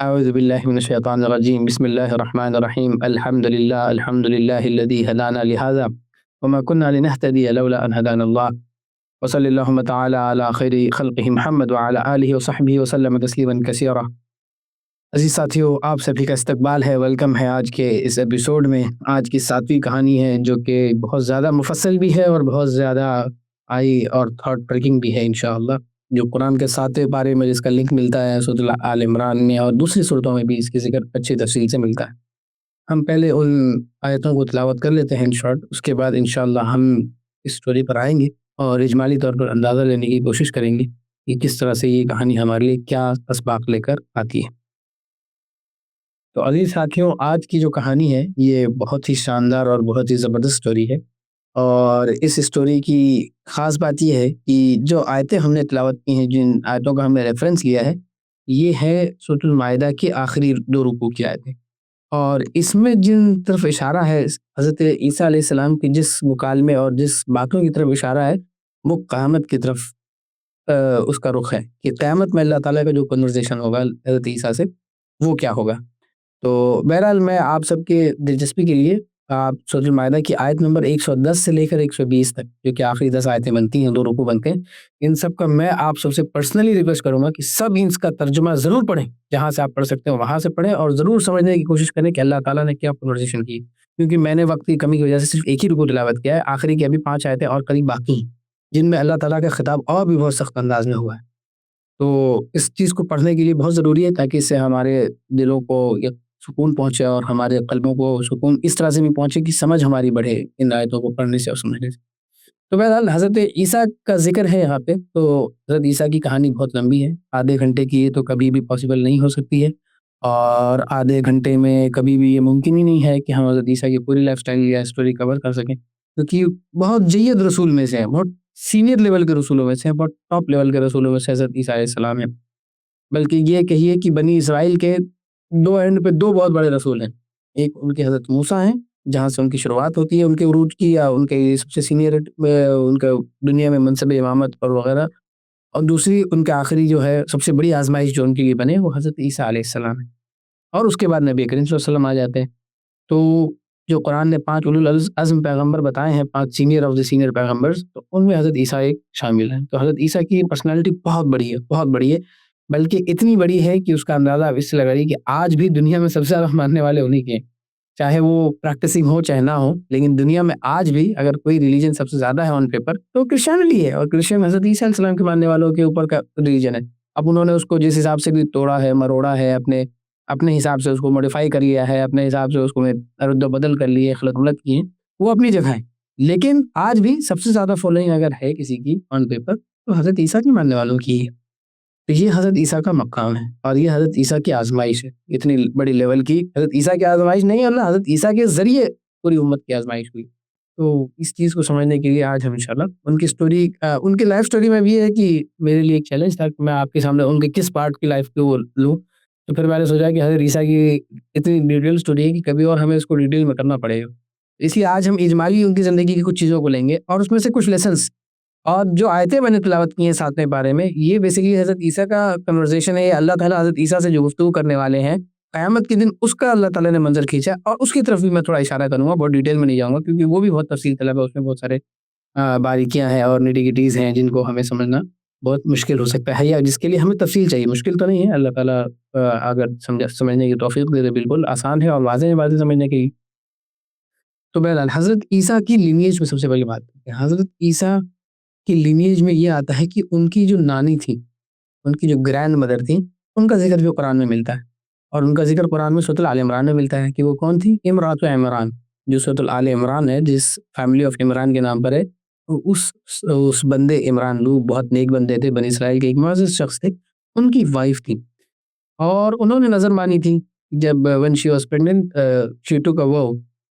أعوذ بالله من الشيطان الرجيم بسم الله الرحمن الرحيم الحمد لله الذي هدانا لهذا وما كنا لنهتدي لولا أن هدانا الله وصلى اللهم تعالى على خير خلقه محمد وعلى آله وصحبه وسلم تسلیما کثیرا۔ عزیز ساتھیو، آپ سبھی کا استقبال ہے، ویلکم ہے آج کے اس ایپیسوڈ میں۔ آج کی 7ویں کہانی ہے جو کہ بہت زیادہ مفصل بھی ہے اور بہت زیادہ آئی اور تھاٹ ٹریکنگ بھی ہے انشاءاللہ، جو قرآن کے 7ویں پارے میں جس کا لنک ملتا ہے سورۃ آل عمران میں، اور دوسری صورتوں میں بھی اس کی ذکر اچھی تفصیل سے ملتا ہے۔ ہم پہلے ان آیتوں کو تلاوت کر لیتے ہیں ان شارٹ، اس کے بعد انشاءاللہ ہم اس سٹوری پر آئیں گے اور اجمالی طور پر اندازہ لینے کی کوشش کریں گے کہ کس طرح سے یہ کہانی ہمارے لیے کیا اسباق لے کر آتی ہے۔ تو عزیز ساتھیوں، آج کی جو کہانی ہے یہ بہت ہی شاندار اور بہت ہی زبردست سٹوری ہے، اور اس سٹوری کی خاص بات یہ ہے کہ جو آیتیں ہم نے تلاوت کی ہیں، جن آیتوں کا ہم نے ریفرنس لیا ہے، یہ ہے سورۃ المائدہ کی آخری 2 رکوع کی آیتیں، اور اس میں جن طرف اشارہ ہے حضرت عیسیٰ علیہ السلام کی جس مکالمے اور جس باتوں کی طرف اشارہ ہے وہ قیامت کی طرف اس کا رخ ہے کہ قیامت میں اللہ تعالیٰ کا جو کنورزیشن ہوگا حضرت عیسیٰ سے وہ کیا ہوگا۔ تو بہرحال میں آپ سب کے دلچسپی کے لیے آپ سورۃ المائدہ کی آیت نمبر 110 سے لے کر 120 تک، جو کہ آخری 10 آیتیں بنتی ہیں، 2 رکوع بنتے ہیں، ان سب کا میں آپ سب سے پرسنلی ریکویسٹ کروں گا کہ سب اس کا ترجمہ ضرور پڑھیں، جہاں سے آپ پڑھ سکتے ہیں وہاں سے پڑھیں، اور ضرور سمجھنے کی کوشش کریں کہ اللہ تعالیٰ نے کیا کنورزیشن کی، کیونکہ میں نے وقت کی کمی کی وجہ سے صرف ایک ہی رکوع تلاوت کیا ہے، آخری کی ابھی 5 آیتیں اور قریب باقی ہیں جن میں اللہ تعالیٰ کا خطاب اور بھی بہت سخت انداز میں ہوا ہے۔ تو اس چیز کو پڑھنے کے لیے بہت ضروری ہے تاکہ اس سے ہمارے دلوں کو سکون پہنچے اور ہمارے قلبوں کو سکون اس طرح سے بھی پہنچے کہ سمجھ ہماری بڑھے ان آیتوں کو پڑھنے سے اور سمجھنے سے۔ تو بہرحال حضرت عیسیٰ کا ذکر ہے یہاں پہ، تو حضرت عیسیٰ کی کہانی بہت لمبی ہے، آدھے گھنٹے کی ہے تو کبھی بھی پاسبل نہیں ہو سکتی ہے، اور آدھے گھنٹے میں کبھی بھی یہ ممکن ہی نہیں ہے کہ ہم حضرت عیسیٰ کی پوری لائف سٹائل یا اسٹوری کور کر سکیں، کیونکہ بہت جید رسول میں سے ہیں، بہت سینئر لیول کے رسولوں میں سے ہیں، بہت ٹاپ لیول کے رسولوں میں سے حضرت عیسیٰ علیہ السلام ہیں، بلکہ یہ کہیے کہ بنی اسرائیل کے 2 اینڈ پہ 2 بہت بڑے رسول ہیں، ایک ان کے حضرت موسیٰ ہیں جہاں سے ان کی شروعات ہوتی ہے ان کے عروج کی، یا ان کے سب سے سینئر ان کا دنیا میں منصب امامت اور وغیرہ، اور دوسری ان کے آخری جو ہے سب سے بڑی آزمائش جو ان کے لیے بنے وہ حضرت عیسیٰ علیہ السلام ہے، اور اس کے بعد نبی کریم صلی اللہ علیہ وسلم آ جاتے ہیں۔ تو جو قرآن نے 5 اولو العزم پیغمبر بتائے ہیں، 5 سینئر آف دی سینئر پیغمبرز، تو ان میں حضرت عیسیٰ ایک شامل ہیں۔ تو حضرت عیسیٰ کی پرسنالٹی بہت بڑی ہے، بہت بڑی ہے، بلکہ اتنی بڑی ہے کہ اس کا اندازہ اب اس سے لگا رہی کہ آج بھی دنیا میں سب سے زیادہ ماننے والے انہی کے ہیں، چاہے وہ پریکٹسنگ ہو چاہے نہ ہو، لیکن دنیا میں آج بھی اگر کوئی ریلیجن سب سے زیادہ ہے آن پیپر تو کرسچینٹی ہے، اور کرسچن حضرت عیسیٰ علیہ السلام کے ماننے والوں کے اوپر کا ریلیجن ہے۔ اب انہوں نے اس کو جس حساب سے بھی توڑا ہے، مروڑا ہے، اپنے حساب سے اس کو موڈیفائی کر لیا ہے، اپنے حساب سے اس کو رد و بدل کر لیے، خلط ولط کیے، وہ اپنی جگہ ہے، لیکن آج بھی سب سے زیادہ فالوئنگ اگر ہے کسی کی آن پیپر تو حضرت عیسیٰ کے ماننے والوں کی ہے۔ تو یہ حضرت عیسیٰ کا مقام ہے، اور یہ حضرت عیسیٰ کی آزمائش ہے، اتنی بڑی لیول کی حضرت عیسیٰ کی آزمائش نہیں، اللہ حضرت عیسیٰ کے ذریعے پوری امت کی آزمائش ہوئی۔ تو اس چیز کو سمجھنے کے لیے آج ہم انشاءاللہ ان کی سٹوری، ان کی لائف سٹوری میں بھی ہے کہ میرے لیے ایک چیلنج تھا کہ میں آپ کے سامنے ان کے کس پارٹ کی لائف کو لوں، تو پھر میں نے سوچا کہ حضرت عیسیٰ کی اتنی ڈیٹیل سٹوری ہے کہ کبھی اور ہمیں اس کو ڈیٹیل میں کرنا پڑے گا، اس لیے آج ہم اجمالی ان کی زندگی کی کچھ چیزوں کو لیں گے، اور اس میں سے کچھ لیسنس، اور جو آیتیں میں نے تلاوت کی ہیں 7ویں پارے میں، یہ بیسیکلی حضرت عیسیٰ کا کنورزیشن ہے، اللہ تعالیٰ حضرت عیسیٰ سے جو گفتگو کرنے والے ہیں قیامت کے دن، اس کا اللہ تعالیٰ نے منظر کھینچا، اور اس کی طرف بھی میں تھوڑا اشارہ کروں گا، بہت ڈیٹیل میں نہیں جاؤں گا کیونکہ وہ بھی بہت تفصیل طلب ہے، اس میں بہت سارے باریکیاں ہیں اور نیٹی-گریز ہیں جن کو ہمیں سمجھنا بہت مشکل ہو سکتا ہے، یا جس کے لیے ہمیں تفصیل چاہیے، مشکل تو نہیں ہے، اللہ تعالیٰ اگر سمجھنے کی توفیق دے دے بالکل آسان ہے اور واضح ہے باتیں سمجھنے کی۔ تو بہرحال حضرت عیسیٰ کی لینیج میں سب سے پہلی بات ہے، حضرت عیسیٰ کی لینیج میں یہ آتا ہے کہ ان کی جو نانی تھی، ان کی جو گرینڈ مدر تھی، ان کا ذکر جو قرآن میں ملتا ہے، اور ان کا ذکر قرآن میں سورۃ آل عمران میں ملتا ہے کہ وہ کون تھی، امراۃ عمران، جو سورۃ آل عمران ہے جس فیملی آف عمران کے نام پر ہے، اس بندے عمران، لوگ بہت نیک بندے تھے، بنی اسرائیل کے ایک معزز شخص تھے، ان کی وائف تھی، اور انہوں نے نظر مانی تھی جب when she was pregnant she took a vow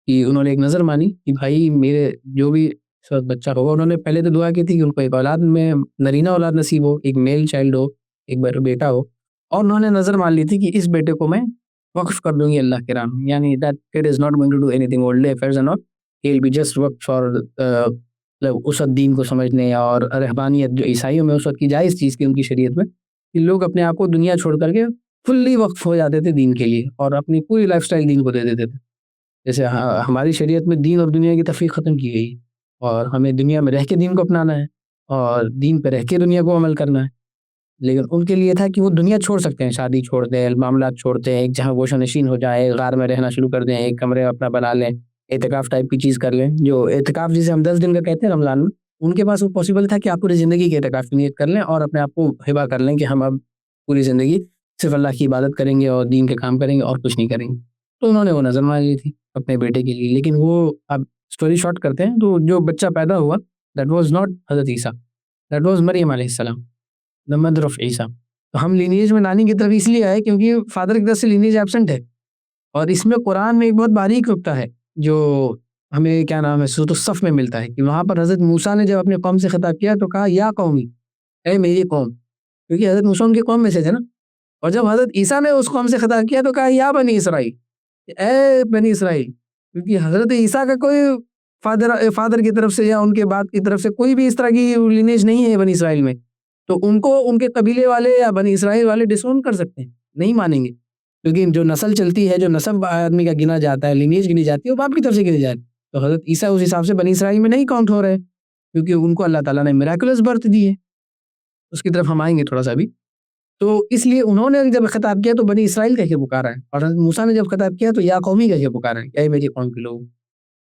کہ انہوں نے ایک نظر مانی کہ بھائی میرے جو بھی اس وقت بچہ ہوگا، انہوں نے پہلے تو دعا کی تھی کہ ان کو ایک اولاد میں نرینہ اولاد نصیب ہو، ایک میل چائلڈ ہو، ایک بیٹا ہو، اور انہوں نے نظر مان لی تھی کہ اس بیٹے کو میں وقف کر دوں گی اللہ کے راہ میں، یعنی that kid is not going to do anything worldly affairs and all, he'll be just worked for اس وقت دین کو سمجھنے اور رہبانیت جو عیسائیوں میں اس وقت کی جائز چیز کی ان کی شریعت میں، کہ لوگ اپنے آپ کو دنیا چھوڑ کر کے فلی وقف ہو جاتے تھے دین کے لیے اور اپنی پوری لائف سٹائل دین کو دے دیتے تھے. جیسے ہماری شریعت میں دین اور دنیا کی تفریق ختم کی گئی اور ہمیں دنیا میں رہ کے دین کو اپنانا ہے اور دین پہ رہ کے دنیا کو عمل کرنا ہے. لیکن ان کے لیے تھا کہ وہ دنیا چھوڑ سکتے ہیں, شادی چھوڑ دیں, معاملات چھوڑتے ہیں, ایک جہاں گوشہ نشین ہو جائیں, ایک غار میں رہنا شروع کر دیں, ایک کمرے اپنا بنا لیں, اعتکاف ٹائپ کی چیز کر لیں. جو اعتکاف جسے ہم 10 دن کا کہتے ہیں رمضان میں, ان کے پاس وہ پاسبل تھا کہ آپ پوری زندگی کے اعتکاف کی نیت کر لیں اور اپنے آپ کو ہبہ کر لیں کہ ہم اب پوری زندگی صرف اللہ کی عبادت کریں گے اور دین کے کام کریں گے اور کچھ نہیں کریں گے. تو انہوں نے وہ نظر مان لی تھی اپنے بیٹے کے لیے. لیکن وہ اب اسٹوری شارٹ کرتے ہیں تو جو بچہ پیدا ہوا دیٹ واز ناٹ حضرت عیسیٰ, دیٹ واز مریم علیہ السلام, دا مدر آف عیسیٰ. تو ہم لینیج میں نانی کی طرف اس لیے آئے کیونکہ فادر کی طرف سے لینیج ایبسنٹ ہے. اور اس میں قرآن میں ایک بہت باریک نکتہ ہے جو ہمیں کیا نام ہے سورۃ الصف میں ملتا ہے کہ وہاں پر حضرت موسیٰ نے جب اپنے قوم سے خطاب کیا تو کہا یا قومی, اے میری قوم, کیونکہ حضرت موسیٰ ان کی قوم میں سے تھے نا. اور جب حضرت عیسیٰ نے اس قوم سے خطاب کیا تو کہا یا بنی اسرائیل, اے بنی اسرائیل, کیونکہ حضرت عیسیٰ کا کوئی فادر کی طرف سے یا ان کے باپ کی طرف سے کوئی بھی اس طرح کی لینیج نہیں ہے بنی اسرائیل میں. تو ان کو ان کے قبیلے والے یا بنی اسرائیل والے ڈسون کر سکتے ہیں, نہیں مانیں گے, کیونکہ جو نسل چلتی ہے, جو نسب آدمی کا گنا جاتا ہے, لینیج گنی جاتی ہے, وہ باپ کی طرف سے گنی جاتی ہے. تو حضرت عیسیٰ اس حساب سے بنی اسرائیل میں نہیں کاؤنٹ ہو رہے کیونکہ ان کو اللہ تعالیٰ نے میراکولس برتھ دی ہے. اس کی طرف ہم آئیں گے تھوڑا سا بھی. تو اس لیے انہوں نے جب خطاب کیا تو بنی اسرائیل کہہ کے پکارا ہے, اور حضرت موسیٰ نے جب خطاب کیا تو یا قومی کہہ کے پکارا ہے, اے میری قوم کے لوگ.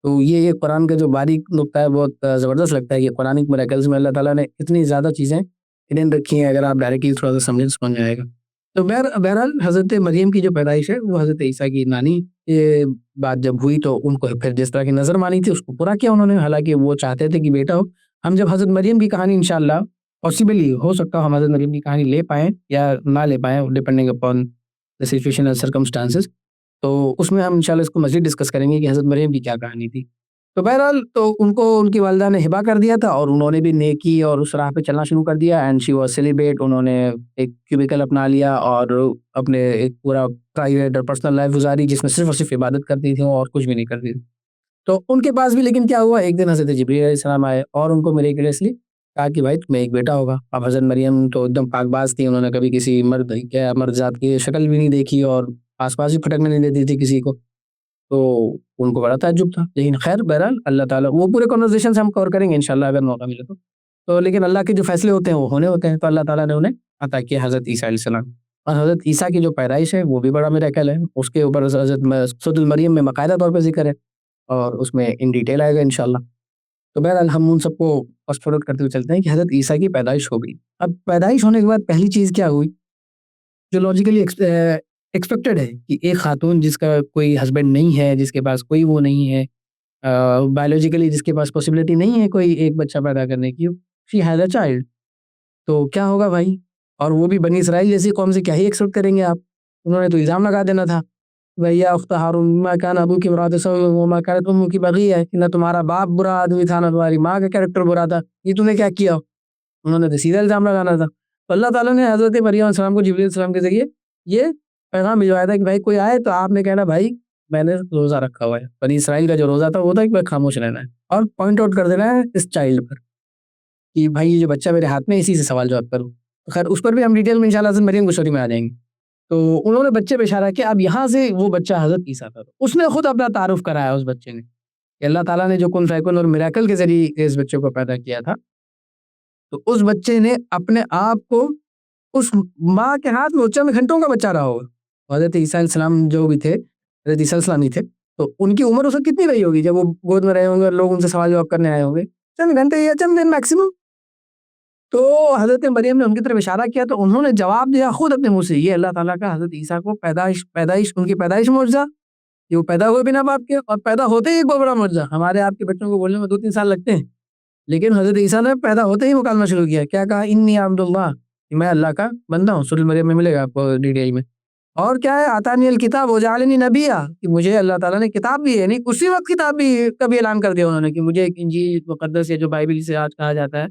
تو یہ قرآن کا جو باریک نقطہ ہے بہت زبردست لگتا ہے کہ قرآن میراکلز میں اللہ تعالیٰ نے اتنی زیادہ چیزیں ہڈن رکھی ہیں, اگر آپ ڈائریکٹلی تھوڑا سا سمجھ جائے گا. تو بہرحال حضرت مریم کی جو پیدائش ہے وہ حضرت عیسیٰ کی نانی یہ بات جب ہوئی تو ان کو پھر جس طرح کی نظر مانی تھی اس کو پورا کیا انہوں نے, حالانکہ وہ چاہتے تھے کہ بیٹا ہو. ہم جب حضرت مریم کی کہانی انشاءاللہ پاسبلی ہو سکتا ہے ہم حضرت مریم کی کہانی لے پائیں یا نہ لے پائیں depending upon the situation and circumstances, تو اس میں ہم انشاءاللہ اس کو مزید ڈسکس کریں گے کہ حضرت مریم کی کیا کہانی تھی. تو بہرحال تو ان کو ان کی والدہ نے ہبہ کر دیا تھا اور انہوں نے بھی نیکی اور اس راہ پہ چلنا شروع کر دیا. اینڈ شی واز سیلیبریٹ, انہوں نے ایک کیوبیکل اپنا لیا اور اپنے ایک پورا پرائیویٹ اور پرسنل لائف گزاری جس میں صرف اور صرف عبادت کرتی تھیں اور کچھ بھی نہیں کرتی تھی. تو ان کے پاس بھی لیکن کیا ہوا, ایک دن حضرت جبریل علیہ السلام آئے اور ان کو میریکلسلی کہا کہ بھائی تمہیں ایک بیٹا ہوگا. اب حضرت مریم تو ایک دم پاک باز تھی, انہوں نے کبھی کسی مرد ذات کی شکل بھی نہیں دیکھی اور آس پاس بھی پھٹکنے نہیں دیتی تھی کسی کو. تو ان کو بڑا تعجب تھا. لیکن خیر بہرحال اللہ تعالیٰ, وہ پورے کنورسیشن سے ہم کور کریں گے انشاءاللہ اگر موقع ملے تو لیکن اللہ کے جو فیصلے ہوتے ہیں وہ ہونے ہوتے ہیں. تو اللہ تعالیٰ نے انہیں عطا کیا حضرت عیسیٰ علیہ السلام. اور حضرت عیسیٰ کی جو پیدائش ہے وہ بھی بڑا میریکل ہے, اس کے اوپر حضرت سورۃ المریم میں باقاعدہ طور پہ ذکر ہے اور اس میں ان ڈیٹیل آئے گا انشاءاللہ. تو بہرحال ہم ان سب کو فاسٹ فارورڈ کرتے ہوئے چلتے ہیں کہ حضرت عیسیٰ کی پیدائش ہو گئی. اب پیدائش ہونے کے بعد پہلی چیز کیا ہوئی جو لاجیکلی ایکسپیکٹڈ ہے کہ ایک خاتون جس کا کوئی ہسبینڈ نہیں ہے, جس کے پاس کوئی وہ نہیں ہے, بایولوجیکلی جس کے پاس پاسبلٹی نہیں ہے کوئی ایک بچہ پیدا کرنے کی, شی ہیز اے چائلڈ, تو کیا ہوگا بھائی. اور وہ بھی بنی اسرائیل جیسی قوم سے کیا ہی ایکسپیکٹ کریں گے آپ. انہوں نے تو الزام لگا دینا تھا بھیا اخت ہارون ما کان ابوکی امرأۃ سوء وما کانت امکی بغیہ, کہ نہ تمہارا باپ برا آدمی تھا نہ تمہاری ماں کا کیریکٹر برا تھا, یہ تم نے کیا کیا. انہوں نے تو سیدھا الزام لگانا تھا. تو اللہ تعالیٰ نے حضرت مریم علیہ السلام کو جبریل علیہ السلام کے ذریعے یہ پیغام بھجوایا تھا کہ بھائی کوئی آئے تو آپ نے کہنا بھائی میں نے روزہ رکھا ہوا ہے. بنی اسرائیل کا جو روزہ تھا وہ تھا کہ خاموش رہنا ہے اور پوائنٹ آؤٹ کر دینا ہے اس چائلڈ پر کہ بھائی یہ جو بچہ میرے ہاتھ میں اسی سے سوال جواب کروں. خیر اس پر بھی ہم ڈیٹیل میں انشاءاللہ حضرت مریم کی اسٹوری میں آ جائیں گے. تو انہوں نے بچے پہ اشارہ کیا. اب یہاں سے وہ بچہ حضرت عیسیٰ تھا, اس نے خود اپنا تعارف کرایا اس بچے نے کہ اللہ تعالیٰ نے جو کن فیکن اور میراکل کے ذریعے اس بچے کو پیدا کیا تھا, تو اس بچے نے اپنے آپ کو اس ماں کے ہاتھ میں چند گھنٹوں کا بچہ رہا ہوگا. حضرت عیسیٰ علیہ السلام جو بھی تھے, حضرت عیسیٰ علیہ السلام ہی تھے, تو ان کی عمر اس وقت کتنی رہی ہوگی جب وہ گود میں رہے ہوں گے اور لوگ ان سے سوال جواب کرنے آئے ہوں گے؟ چند گھنٹے یا چند دن میکسیمم. تو حضرت مریم نے ان کی طرف اشارہ کیا تو انہوں نے جواب دیا خود اپنے منہ سے, یہ اللہ تعالیٰ کا حضرت عیسیٰ کو پیدائش ان کی پیدائش معجزہ, یہ وہ پیدا ہوئے بنا باپ کے اور پیدا ہوتے ہی ایک بہت بڑا معجزہ. ہمارے آپ کے بچوں کو بولنے میں 2-3 سال لگتے ہیں, لیکن حضرت عیسیٰ نے پیدا ہوتے ہی مکالمہ شروع کیا. کیا کہا؟ انی عبد اللہ, میں اللہ کا بندہ ہوں. سورۃ مریم میں ملے گا آپ کو ڈیٹیل میں. اور کیا ہے؟ آتانی الکتاب وجعلنی نبیہ, کہ مجھے اللہ تعالیٰ نے کتاب بھی ہے, نہیں اسی وقت کتاب بھی کا بھی اعلان کر دیا انہوں نے کہ مجھے ایک انجیل مقدس یا جو بائبل سے آج کہا جاتا ہے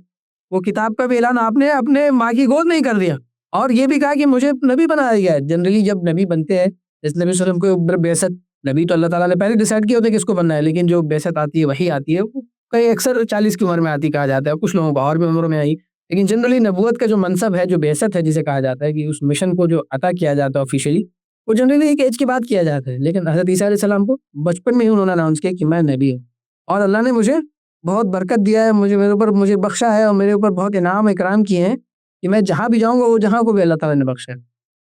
وہ کتاب کا بھی اعلان آپ نے اپنے ماں کی گود نہیں کر دیا. اور یہ بھی کہا کہ مجھے نبی بنایا گیا ہے. جنرلی جب نبی بنتے ہیں جیسے نبی صلی اللہ علیہ وسلم کو اوپر بعثت, نبی تو اللہ تعالیٰ نے پہلے ڈیسائیڈ کیا ہوتا ہے کہ اس کو بننا ہے, لیکن جو بعثت آتی ہے وہی آتی ہے وہ کئی اکثر 40 کی عمر میں آتی کہا جاتا ہے, کچھ لوگوں کو اور بھی عمر میں آئی, لیکن جنرلی نبوت کا جو منصب ہے، جو بعثت ہے جسے کہا جاتا ہے کہ اس مشن کو جو عطا کیا جاتا ہے آفیشیلی، وہ جنرلی ایک ایج کے بعد کیا جاتا ہے. لیکن حضرت عیسیٰ علیہ السلام کو بچپن میں ہی انہوں نے اناؤنس کیا کہ میں نبی ہوں، اور اللہ نے مجھے بہت برکت دیا ہے، میرے اوپر مجھے بخشا ہے، اور میرے اوپر بہت انعام اکرام کیے ہیں کہ میں جہاں بھی جاؤں گا وہ جہاں کو بھی اللہ تعالیٰ نے بخشا ہے.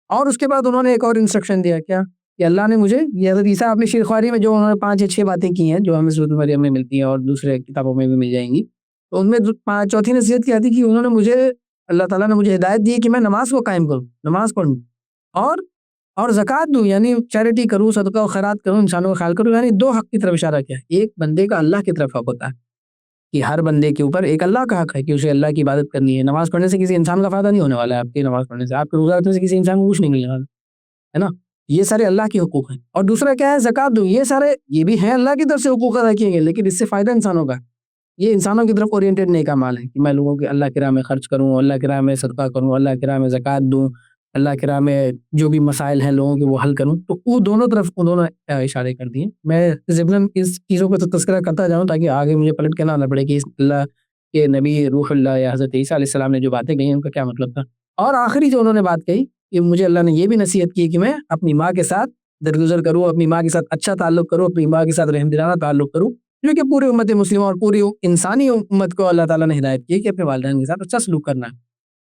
اور اس کے بعد انہوں نے ایک اور انسٹرکشن دیا، کیا کہ اللہ نے مجھے، یہ حضرت عیسیٰ اپنی شیر خواری میں جو انہوں نے 5 یا 6 باتیں کی ہیں جو ہمیں سورۃ مریم میں ملتی ہیں اور دوسرے کتابوں میں بھی مل جائیں گی، تو ان میں چوتھی نصیحت کیا تھی کہ انہوں نے مجھے، اللہ تعالیٰ نے مجھے ہدایت دی کہ میں نماز کو قائم کروں، نماز پڑھوں، اور زکوٰۃ دوں، یعنی چیریٹی کروں، صدقہ و خیرات کروں، انسانوں کا خیال کروں. یعنی 2 حق کی طرف اشارہ کیا. ایک بندے کا اللہ کی طرف حق ہوتا ہے کہ ہر بندے کے اوپر ایک اللہ کا حق ہے کہ اسے اللہ کی عبادت کرنی ہے. نماز پڑھنے سے کسی انسان کا فائدہ نہیں ہونے والا ہے، آپ کی نماز پڑھنے سے، آپ کے روزہ رکھنے سے کسی انسان کو کچھ نہیں ملنے والا ہے نا. یہ سارے اللہ کے حقوق ہیں. اور دوسرا کیا ہے، زکوٰۃ دوں. یہ سارے یہ بھی ہیں اللہ کی طرف سے حقوق ادا کیے گئے، لیکن اس سے فائدہ انسانوں کا، یہ انسانوں کی طرف اورینٹیڈ نہیں کا مال ہے کہ میں لوگوں کے اللہ کی راہ میں خرچ کروں، اللہ کی راہ میں صدقہ کروں، اللہ کی راہ میں زکوٰۃ دوں، اللہ کی راہ میں جو بھی مسائل ہیں لوگوں کے وہ حل کروں. تو وہ دونوں طرف انہوں نے اشارے کر دیے. میں ضمن اس چیزوں کا تذکرہ کرتا جاؤں تاکہ آگے مجھے پلٹ کے نہ پڑے کہ اللہ کے نبی روح اللہ یا حضرت عیسیٰ علیہ السلام نے جو باتیں کہی ہیں ان کا کیا مطلب تھا. اور آخری جو انہوں نے بات کہی کہ مجھے اللہ نے یہ بھی نصیحت کی کہ میں اپنی ماں کے ساتھ درگزر کروں، اپنی ماں کے ساتھ اچھا تعلق کروں، اپنی ماں کے ساتھ رحم دلانہ تعلق کروں، جو کہ پوری امت مسلمہ اور پوری انسانی امت کو اللہ تعالیٰ نے ہدایت کی کہ اپنے والدین کے ساتھ اچھا سلوک کرنا ہے.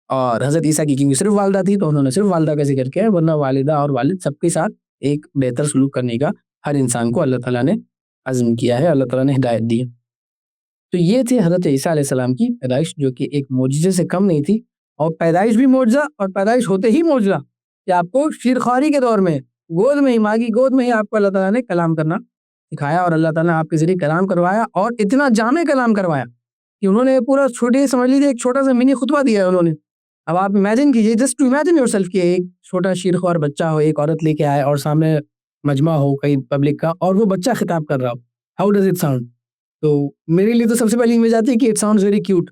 اور حضرت عیسیٰ کی کیونکہ صرف والدہ تھی تو انہوں نے صرف والدہ کا ذکر کیا ہے، ورنہ والدہ اور والد سب کے ساتھ ایک بہتر سلوک کرنے کا ہر انسان کو اللہ تعالیٰ نے عزم کیا ہے، اللہ تعالیٰ نے ہدایت دی ہے. تو یہ تھے حضرت عیسیٰ علیہ السلام کی پیدائش، جو کہ ایک معجزے سے کم نہیں تھی، اور پیدائش بھی معجزہ، اور پیدائش ہوتے ہی معجزہ کہ آپ کو شیرخواری کے دور میں گود میں ہی، ماں کی گود میں ہی آپ کو اللہ تعالیٰ نے کلام کرنا سکھایا، اور اللہ تعالیٰ نے آپ کے ذریعے کلام کروایا، اور اتنا جامع کلام کروایا کہ انہوں نے پورا چھوٹے سمجھ لیجیے ایک چھوٹا سا منی خطبہ دیا ہے انہوں نے. اب آپ امیجن کیجیے، just to imagine yourself کہ ایک چھوٹا شیرخوار بچہ ہو، ایک عورت لے کے آئے اور سامنے مجمع ہو کئی پبلک کا، اور وہ بچہ خطاب کر رہا ہو. How does it sound? تو میرے لیے تو سب سے پہلی امیج آتی ہے کہ اٹ ساؤنڈز ویری کیوٹ.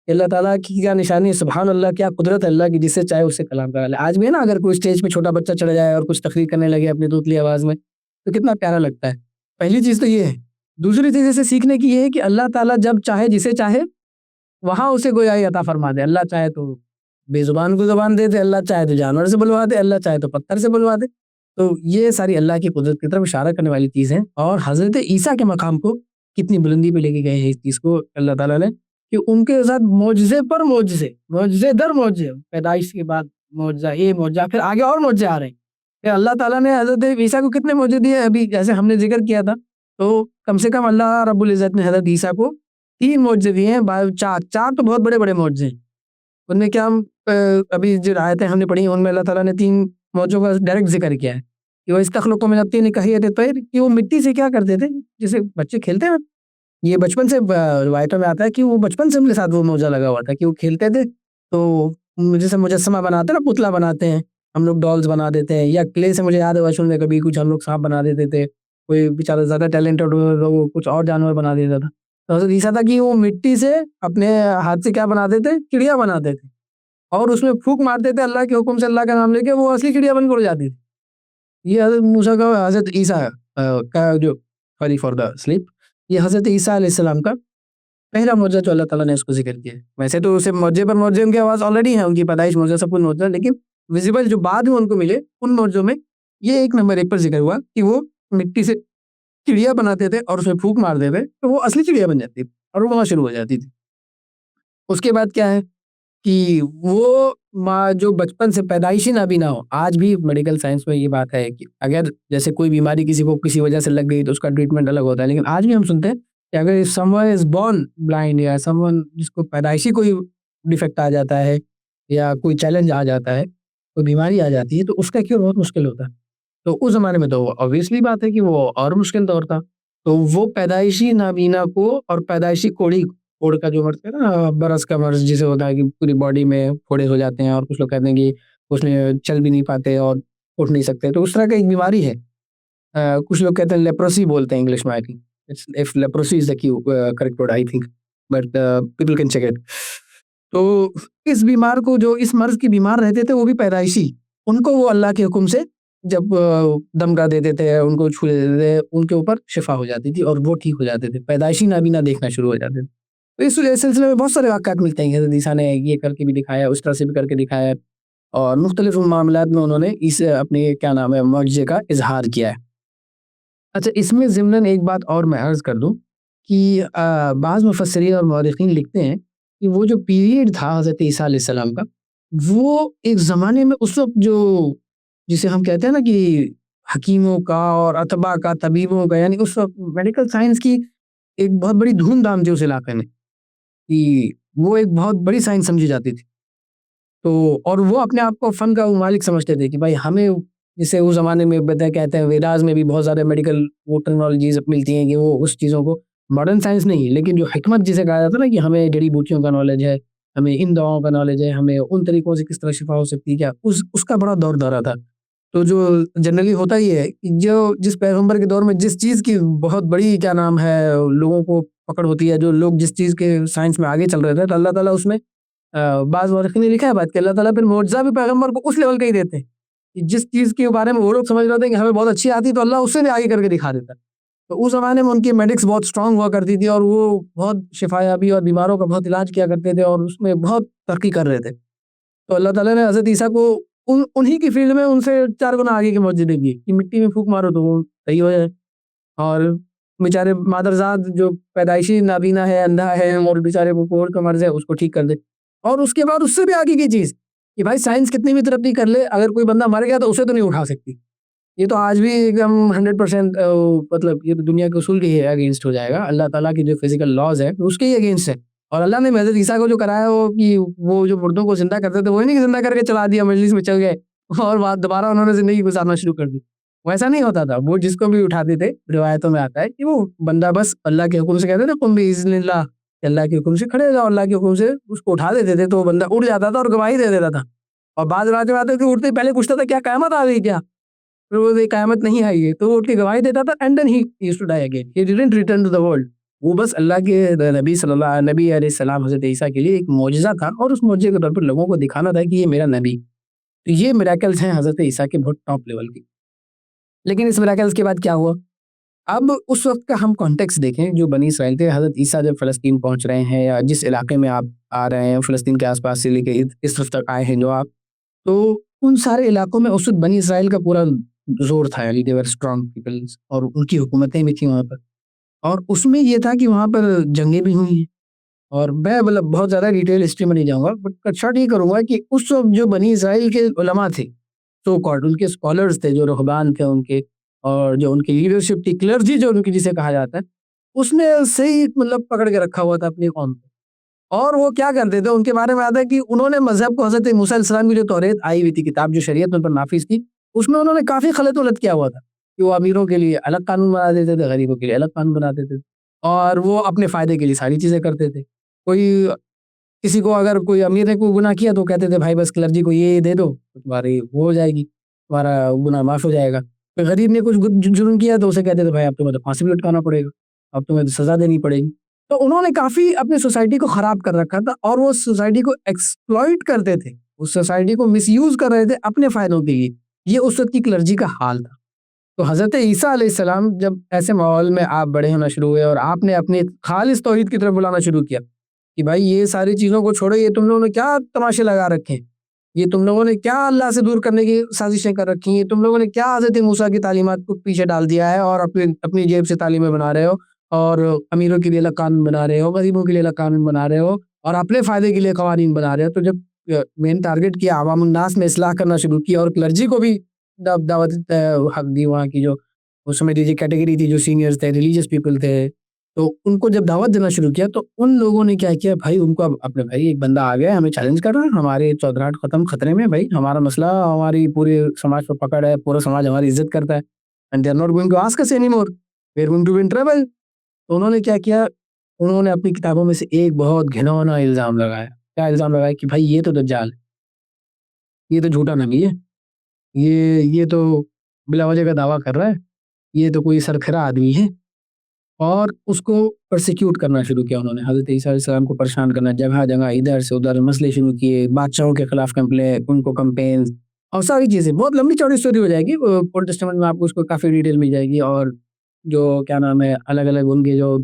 اللہ تعالیٰ کی کیا نشانی ہے، سبحان اللہ، کیا قدرت ہے اللہ کی، جس سے چاہے اس سے کلام کرا لے. آج بھی ہے نا، اگر کوئی اسٹیج پہ چھوٹا بچہ چڑھ جائے اور کچھ تقریر کرنے لگے اپنی توتلی آواز میں تو کتنا پیارا لگتا ہے. پہلی چیز تو یہ ہے. دوسری چیز اسے سیکھنے کی یہ ہے کہ اللہ تعالیٰ جب چاہے جسے چاہے وہاں اسے گویائی عطا فرما دے. اللہ چاہے تو بے زبان کو زبان دے دے، اللہ چاہے تو جانور سے بلوا دے، اللہ چاہے تو پتھر سے بلوا دے. تو یہ ساری اللہ کی قدرت کی طرف اشارہ کرنے والی چیز ہیں. اور حضرت عیسیٰ کے مقام کو کتنی بلندی پہ لے کے گئے ہیں اس چیز کو اللہ تعالیٰ نے، کہ ان کے ساتھ معجزے پر معجزے، معجزے در معجزے، پیدائش کے بعد معجزہ، یہ معجزہ، پھر آگے اور معجزے آ رہے ہیں. پھر اللہ تعالیٰ نے حضرت عیسیٰ کو کتنے معجزے دیے، ابھی جیسے ہم نے ذکر کیا تھا، تو کم سے کم اللہ رب العزت نے حضرت عیسیٰ کو 3 معجزے دیے ہیں. چار تو بہت بڑے بڑے معجزے ہیں. ان میں کیا ہم ابھی جو آیتیں ہم نے پڑھی ان میں اللہ تعالیٰ نے 3 معجزوں کا ڈائریکٹ ذکر کیا ہے کہ وہ استخلق من الطین کہیت الطیر، کہ وہ مٹی سے کیا کرتے تھے جسے بچے کھیلتے ہیں. یہ بچپن سے روایتوں میں آتا ہے کہ وہ بچپن سے ان کے ساتھ وہ معجزہ لگا ہوا تھا کہ وہ کھیلتے تھے تو جیسے مجسمہ بناتے ہیں نا، پتلا بناتے ہیں ہم لوگ، ڈالز بنا دیتے ہیں، یا کلے سے مجھے یاد ہے بچپن میں کبھی کچھ ہم لوگ سانپ بنا دیتے تھے، کوئی بیچارہ زیادہ ٹیلنٹڈ ہو وہ کچھ اور جانور بنا دیتا تھا. تو حضرت عیسیٰ تھا کہ وہ مٹی سے اپنے ہاتھ سے کیا بناتے تھے، چڑیا بناتے تھے، اور اس میں پھونک مارتے تھے اللہ کے حکم سے، اللہ کا نام لے کے وہ اصلی چڑیا بن کر جاتی تھی. یہ حضرت موسیٰ کا، حضرت عیسیٰ کا جو سوری فار دا سلیپ، یہ حضرت عیسیٰ علیہ السلام کا پہلا معجزہ جو اللہ تعالیٰ نے اس کو ذکر کیا ہے. ویسے تو اسے معجزے پر معجزے ان کے آواز آلریڈی ہیں، ان کی پیدائش معجزہ، سب کچھ معجزہ، لیکن ویزیبل جو بعد میں ان کو ملے ان معجزوں میں یہ 1 نمبر 1 پر ذکر ہوا کہ وہ مٹی سے چڑیا بناتے تھے اور اس میں پھونک مار دیتے تو وہ اصلی چڑیا بن جاتی تھی اور وہ وہاں شروع ہو جاتی تھی. اس کے بعد کیا ہے کہ وہ ماں جو بچپن سے پیدائشی نابینا ہو، آج بھی میڈیکل سائنس میں یہ بات ہے کہ اگر جیسے کوئی بیماری کسی کو کسی وجہ سے لگ گئی تو اس کا ٹریٹمنٹ الگ ہوتا ہے، لیکن آج بھی ہم سنتے ہیں کہ اگر some one is born blind, یا سم ون جس کو پیدائشی کوئی ڈیفیکٹ آ جاتا ہے یا کوئی چیلنج آ جاتا ہے، کوئی بیماری آ جاتی ہے، تو اس کا کیور بہت مشکل ہوتا ہے. تو اس زمانے میں تو obviously بات ہے کہ وہ اور مشکل دور تھا. تو وہ پیدائشی نابینا کو اور پیدائشی کوڑ کا جو مرض ہے نا، برس کا مرض جسے ہوتا ہے کہ پوری باڈی میں پھوڑے ہو جاتے ہیں، اور کچھ لوگ کہتے ہیں کہ اس میں چل بھی نہیں پاتے اور اٹھ نہیں سکتے، تو اس طرح کا ایک بیماری ہے. کچھ لوگ کہتے ہیں لیپروسی بولتے ہیں انگلش میں، I think if leprosy is the correct word I think, but people can check it. تو اس بیمار کو، جو اس مرض کی بیمار رہتے تھے، وہ بھی پیدائشی، ان کو وہ اللہ کے حکم سے جب دمگاہ دیتے تھے، ان کو چھو دیتے تھے، ان کے اوپر شفا ہو جاتی تھی اور وہ ٹھیک ہو جاتے تھے، پیدائشی نابینا دیکھنا شروع ہو جاتے تھے. تو اس سلسلے میں بہت سارے واقعات ملتے ہیں کہ حضرت عیسیٰ نے یہ کر کے بھی دکھایا, اس طرح سے بھی کر کے دکھایا, اور مختلف معاملات میں انہوں نے اس اپنے کیا نام ہے معجزے کا اظہار کیا ہے. اچھا, اس میں ضمناً ایک بات اور میں عرض کر دوں کہ بعض مفسرین اور مورخین لکھتے ہیں کہ وہ جو پیریڈ تھا حضرت عیسیٰ علیہ السلام کا, وہ ایک زمانے میں اس وقت جو جسے ہم کہتے ہیں نا کہ حکیموں کا اور اطباء کا, طبیبوں کا, یعنی اس وقت میڈیکل سائنس کی ایک بہت بڑی دھوم دھام تھی اس علاقے میں, کہ وہ ایک بہت بڑی سائنس سمجھی جاتی تھی. تو اور وہ اپنے آپ کو فن کا مالک سمجھتے تھے کہ بھائی ہمیں, جسے اس زمانے میں کہتے ہیں ویداز میں بھی بہت زیادہ میڈیکل وہ ٹیکنالوجیز ملتی ہیں کہ وہ اس چیزوں کو ماڈرن سائنس نہیں, لیکن جو حکمت جسے کہا جاتا ہے نا کہ ہمیں جڑی بوٹیوں کا نالج ہے, ہمیں ان دواؤں کا نالج ہے, ہمیں ان طریقوں سے کس طرح شفا ہو سکتی ہے, کیا اس کا بڑا دور دورہ تھا. تو جو جنرلی ہوتا ہی ہے کہ جو جس پیغمبر کے دور میں جس چیز کی بہت بڑی کیا نام ہے لوگوں کو پکڑ ہوتی ہے, جو لوگ جس چیز کے سائنس میں آگے چل رہے تھے, تو اللہ تعالیٰ اس میں بعض مورخین نے لکھا ہے بات کہ اللہ تعالیٰ پھر معجزہ بھی پیغمبر کو اس لیول کا ہی دیتے ہیں کہ جس چیز کے بارے میں وہ لوگ سمجھ رہے تھے کہ ہمیں بہت اچھی آتی, تو اللہ اس سے بھی آگے کر کے دکھا دیتا. تو اس زمانے میں ان کی میڈکس بہت اسٹرانگ ہوا کرتی تھی, اور وہ بہت شفا یابی اور بیماروں کا بہت علاج کیا کرتے تھے, اور اس میں بہت ترقی کر رہے تھے. تو اللہ تعالیٰ نے حضرت عیسیٰ کو انہی کی فیلڈ میں ان سے 4 گنا آگے کے معجزے دیے کہ مٹی میں پھونک مارو تو وہ صحیح ہو جائے, اور بیچارے مادرزاد جو پیدائشی نابینا ہے, اندھا ہے, اور بیچارے کو کوڑ کا مرض ہے, اس کو ٹھیک کر دے. اور اس کے بعد اس سے بھی آگے کی چیز کہ بھائی سائنس کتنی بھی ترقی کر لے, اگر کوئی بندہ مر گیا تو اسے تو نہیں اٹھا سکتی. یہ تو آج بھی ایک دم 100% مطلب یہ تو دنیا کے اصول کے ہی اگینسٹ ہو جائے گا. اللہ تعالیٰ کی جو فزیکل لاز ہے اس کے ہی اگینسٹ ہے. اور اللہ نے حضرت عیسیٰ کو جو کرایا وہ کہ وہ جو مردوں کو زندہ کرتے تھے, وہ نہیں کہ زندہ کر کے چلا دیا, مجلس میں چل گئے اور بعد دوبارہ انہوں نے زندگی گزارنا شروع کر دی. ویسا نہیں ہوتا تھا. وہ جس کو بھی اٹھاتے تھے, روایتوں میں آتا ہے کہ وہ بندہ بس اللہ کے حکم سے کہتے تھے قم بإذن اللہ, اللہ کے حکم سے کھڑے جاؤ, اللہ کے حکم سے اس کو اٹھا دیتے تھے, تو وہ بندہ اٹھ جاتا تھا اور گواہی دے دیتا تھا. اور بعض رات میں آتے تھے اٹھتے پہلے پوچھتا تھا کیا قیامت آ گئی کیا, پھر وہ قیامت نہیں آئی ہے, تو وہ اٹھ کے گواہی دیتا تھا. And then he used to die again, he didn't return to the world. وہ بس اللہ کے نبی نبی علیہ السلام حضرت عیسیٰ کے لیے ایک معجزہ تھا, اور اس معجزے کے طور پر لوگوں کو دکھانا تھا کہ یہ میرا نبی. تو یہ میراکلز ہیں حضرت عیسیٰ کے بہت ٹاپ لیول کی. لیکن اس میراکلز کے بعد کیا ہوا؟ اب اس وقت کا ہم کانٹیکس دیکھیں. جو بنی اسرائیل تھے, حضرت عیسیٰ جب فلسطین پہنچ رہے ہیں, یا جس علاقے میں آپ آ رہے ہیں فلسطین کے آس پاس سے لے کے اس طرف تک آئے ہیں جو آپ, تو ان سارے علاقوں میں اس وقت بنی اسرائیل کا پورا زور تھا, یعنی دے ور اسٹرانگ پیپلز, اور ان کی حکومتیں بھی تھیں وہاں پر. اور اس میں یہ تھا کہ وہاں پر جنگیں بھی ہوئی ہیں. اور میں مطلب بہت زیادہ ڈیٹیل ہسٹری میں نہیں جاؤں گا, بٹ شارٹ یہ کروں گا کہ اس وقت جو بنی اسرائیل کے علماء تھے, سو کالڈ ان کے اسکالرز تھے, جو رہبان تھے ان کے, اور جو ان کی لیڈرشپ تھی, کلرجی جو ان کی جسے کہا جاتا ہے, اس نے صحیح مطلب پکڑ کے رکھا ہوا تھا اپنی قوم کو. اور وہ کیا کرتے تھے, ان کے بارے میں آتا ہے کہ انہوں نے مذہب کو حضرت موسیٰ علیہ السلام کی جو توریت آئی ہوئی تھی, کتاب جو شریعت ان پر نافذ تھی, اس میں انہوں نے کافی خلط ولط کیا ہوا تھا کہ وہ امیروں کے لیے الگ قانون بنا دیتے تھے, غریبوں کے لیے الگ قانون بنا دیتے تھے, اور وہ اپنے فائدے کے لیے ساری چیزیں کرتے تھے. کوئی کسی کو اگر کوئی امیر نے کوئی گناہ کیا تو کہتے تھے بھائی بس کلرجی کو یہ دے دو, تمہاری وہ ہو جائے گی, تمہارا گناہ معاف ہو جائے گا. کوئی غریب نے کچھ جرم کیا تو اسے کہتے تھے بھائی اب تمہیں تو پھانسی بھی لٹکانا پڑے گا, اب تمہیں تو سزا دینی پڑے گی. تو انہوں نے کافی اپنی سوسائٹی کو خراب کر رکھا تھا, اور وہ سوسائٹی کو ایکسپلائٹ کرتے تھے, اس سوسائٹی کو مس یوز کر رہے تھے اپنے فائدوں کے لیے. یہ اس وقت کی کلرجی کا حال تھا. تو حضرت عیسیٰ علیہ السلام جب ایسے ماحول میں آپ بڑے ہونا شروع ہوئے, اور آپ نے اپنے خالص توحید کی طرف بلانا شروع کیا کہ بھائی یہ ساری چیزوں کو چھوڑو, یہ تم لوگوں نے کیا تماشے لگا رکھے ہیں, یہ تم لوگوں نے کیا اللہ سے دور کرنے کی سازشیں کر رکھی ہیں, تم لوگوں نے کیا حضرت موسیٰ کی تعلیمات کو پیچھے ڈال دیا ہے, اور اپنی جیب سے تعلیمیں بنا رہے ہو, اور امیروں کے لیے الگ قانون بنا رہے ہو, غریبوں کے لیے الگ قانون بنا رہے ہو, اور اپنے فائدے کے لیے قوانین بنا رہے ہو. تو جب مین ٹارگٹ کیا عوام الناس میں اصلاح کرنا شروع کیا, اور کلرجی کو بھی دعوت حق دی, وہاں کی جو اس میں دیجیے کیٹیگری تھی, جو سینئرز تھے, ریلیجیس پیپل تھے, تو ان کو جب دعوت دینا شروع کیا تو ان لوگوں نے کیا کیا بھائی, ان کو اپنے بھائی ایک بندہ آ گیا ہمیں چیلنج کر رہا ہے, ہمارے چودراہٹ ختم خطرے میں, بھائی ہمارا مسئلہ ہماری پورے سماج پر پکڑ ہے, پورا سماج ہماری عزت کرتا ہے, and they are not going to ask us any more, we are going to be in trouble. تو انہوں نے کیا کیا, انہوں نے اپنی کتابوں میں سے ایک بہت گھنونا الزام لگایا. کیا الزام لگایا کہ بھائی یہ تو دجال ہے, یہ تو جھوٹا نبی ہے, یہ تو بلا وجہ کا دعویٰ کر رہا ہے, یہ تو کوئی سرکھرا آدمی ہے. اور اس کو پرسیکیوٹ کرنا شروع کیا انہوں نے, حضرت عیسیٰ علیہ السلام کو پریشان کرنا, جگہ جگہ ادھر سے ادھر مسئلے شروع کیے, بادشاہوں کے خلاف کمپلین, ان کو کمپینز, اور ساری چیزیں. بہت لمبی چوڑی اسٹوری ہو جائے گی, اولڈ ٹیسٹمنٹ میں آپ کو اس کو کافی ڈیٹیل مل جائے گی. اور جو کیا نام ہے الگ الگ ان کے جو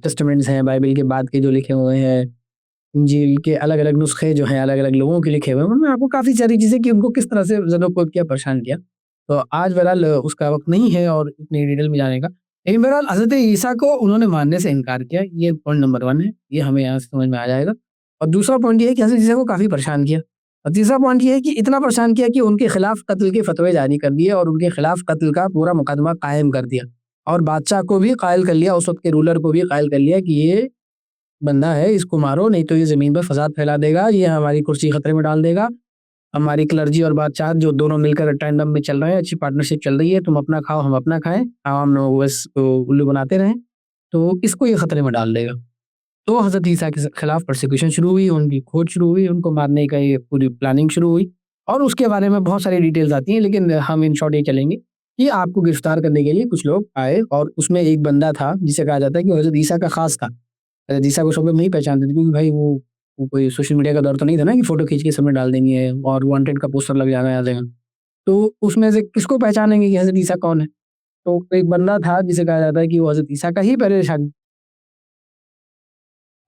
ٹیسٹمنٹس ہیں بائبل کے بعد کے جو لکھے ہوئے ہیں، انجیل کے الگ الگ نسخے جو ہیں الگ الگ لوگوں کے لکھے ہوئے ہیں، ان میں آپ کو کافی ساری چیزیں کہ ان کو کس طرح سے زد و کوب کیا، پریشان کیا. تو آج بہرحال اس کا وقت نہیں ہے اور اتنی ڈیٹیل میں جانے کا. لیکن بہرحال حضرت عیسیٰ کو انہوں نے ماننے سے انکار کیا، یہ پوائنٹ نمبر 1 ہے، یہ ہمیں یہاں سے سمجھ میں آ جائے گا. اور دوسرا پوائنٹ یہ ہے کہ حضرت عیسیٰ کو کافی پریشان کیا. اور تیسرا پوائنٹ یہ ہے کہ اتنا پریشان کیا کہ ان کے خلاف قتل کے فتوے جاری کر دیے اور ان کے خلاف قتل کا پورا مقدمہ قائم کر دیا، اور بادشاہ کو بھی قائل کر لیا، اس وقت کے رولر کو بھی قائل کر لیا کہ یہ بندہ ہے، اس کو مارو، نہیں تو یہ زمین پر فساد پھیلا دے گا، یہ ہماری کرسی خطرے میں ڈال دے گا. ہماری کلرجی اور بادشاہ جو دونوں مل کر ٹینڈم میں چل رہے ہیں، اچھی پارٹنرشپ چل رہی ہے، تم اپنا کھاؤ ہم اپنا کھائیں، عوام لوگ بس الو بناتے رہیں، تو اس کو یہ خطرے میں ڈال دے گا. تو حضرت عیسیٰ کے خلاف پرسیکیوشن شروع ہوئی، ان کی کھوج شروع ہوئی، ان کو مارنے کا یہ پوری پلاننگ شروع ہوئی. اور اس کے بارے میں بہت ساری ڈیٹیلز آتی ہیں، لیکن ہم ان شارٹ یہ چلیں گے کہ آپ کو گرفتار کرنے کے لیے کچھ لوگ آئے، اور اس میں ایک بندہ تھا جسے کہا جاتا ہے کہ وہ حضرت عیسیٰ کا خاص تھا. حضرت عیسیٰ کو سب لوگ نہیں پہچانتے تھے، کیونکہ بھائی وہ کوئی سوشل میڈیا کا دور تو نہیں تھا نا کہ فوٹو کھینچ کے سب میں ڈال دینی ہے اور وانٹیڈ کا پوسٹر لگ جانا ہے جگہ. تو اس میں سے کس کو پہچانیں گے کہ حضرت عیسیٰ کون ہے؟ تو ایک بندہ تھا جسے کہا جاتا ہے کہ وہ حضرت عیسیٰ کا ہی پہلے شاگرد